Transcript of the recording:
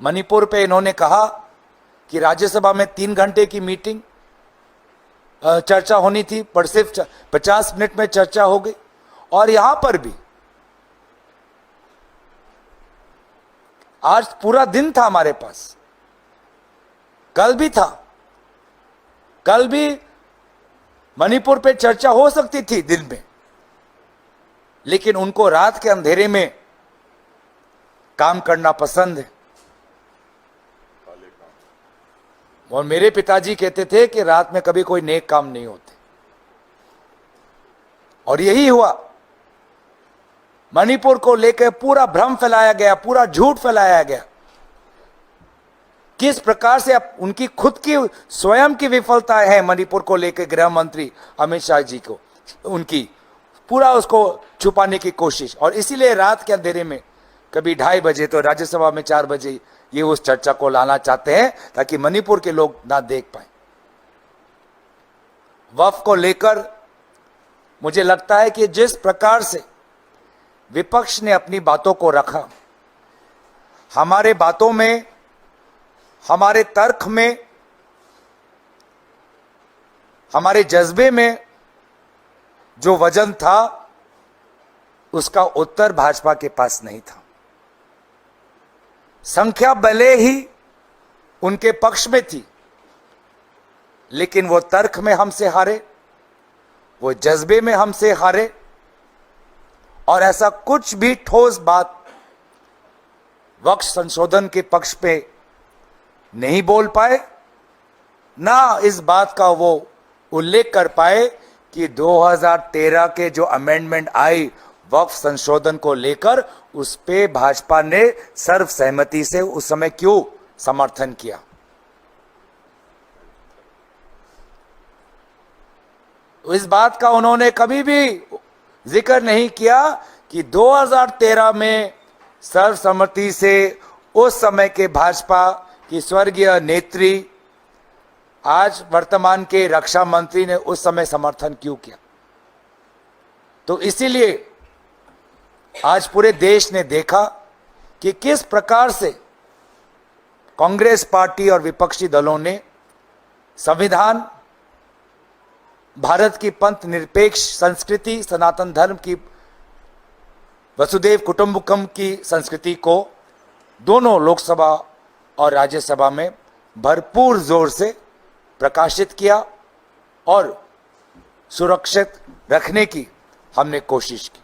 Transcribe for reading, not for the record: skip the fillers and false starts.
मणिपुर पे इन्होंने कहा कि राज्यसभा में 3 घंटे की मीटिंग चर्चा होनी थी, पर सिर्फ 50 मिनट में चर्चा हो गई। और यहां पर भी आज पूरा दिन था हमारे पास, कल भी था, कल भी मणिपुर पे चर्चा हो सकती थी दिन में, लेकिन उनको रात के अंधेरे में काम करना पसंद है। और मेरे पिताजी कहते थे कि रात में कभी कोई नेक काम नहीं होते, और यही हुआ। मणिपुर को लेकर पूरा भ्रम फैलाया गया, पूरा झूठ फैलाया गया। किस प्रकार से अब उनकी खुद की स्वयं की विफलता है मणिपुर को लेकर, गृह मंत्री अमित शाह जी को, उनकी पूरा उसको छुपाने की कोशिश। और इसीलिए रात के अंधेरे में कभी 2:30 बजे तो राज्यसभा में 4 बजे ये उस चर्चा को लाना चाहते हैं ताकि मणिपुर के लोग ना देख पाए। वक्फ को लेकर मुझे लगता है कि जिस प्रकार से विपक्ष ने अपनी बातों को रखा, हमारे बातों में, हमारे तर्क में, हमारे जज्बे में जो वजन था, उसका उत्तर भाजपा के पास नहीं था। संख्या भले ही उनके पक्ष में थी, लेकिन वो तर्क में हमसे हारे, वो जज्बे में हमसे हारे, और ऐसा कुछ भी ठोस बात वक्फ संशोधन के पक्ष पे नहीं बोल पाए, ना इस बात का वो उल्लेख कर पाए कि 2013 के जो अमेंडमेंट आई वक्फ संशोधन को लेकर, उस पे भाजपा ने सर्वसहमति से उस समय क्यों समर्थन किया। इस बात का उन्होंने कभी भी जिक्र नहीं किया कि 2013 में सर्वसम्मति से उस समय के भाजपा की स्वर्गीय नेत्री, आज वर्तमान के रक्षा मंत्री ने उस समय समर्थन क्यों किया। तो इसीलिए आज पूरे देश ने देखा कि किस प्रकार से कांग्रेस पार्टी और विपक्षी दलों ने संविधान, भारत की पंथ निरपेक्ष संस्कृति, सनातन धर्म की, वसुदेव कुटुंबकम की संस्कृति को दोनों लोकसभा और राज्यसभा में भरपूर जोर से प्रकाशित किया और सुरक्षित रखने की हमने कोशिश की।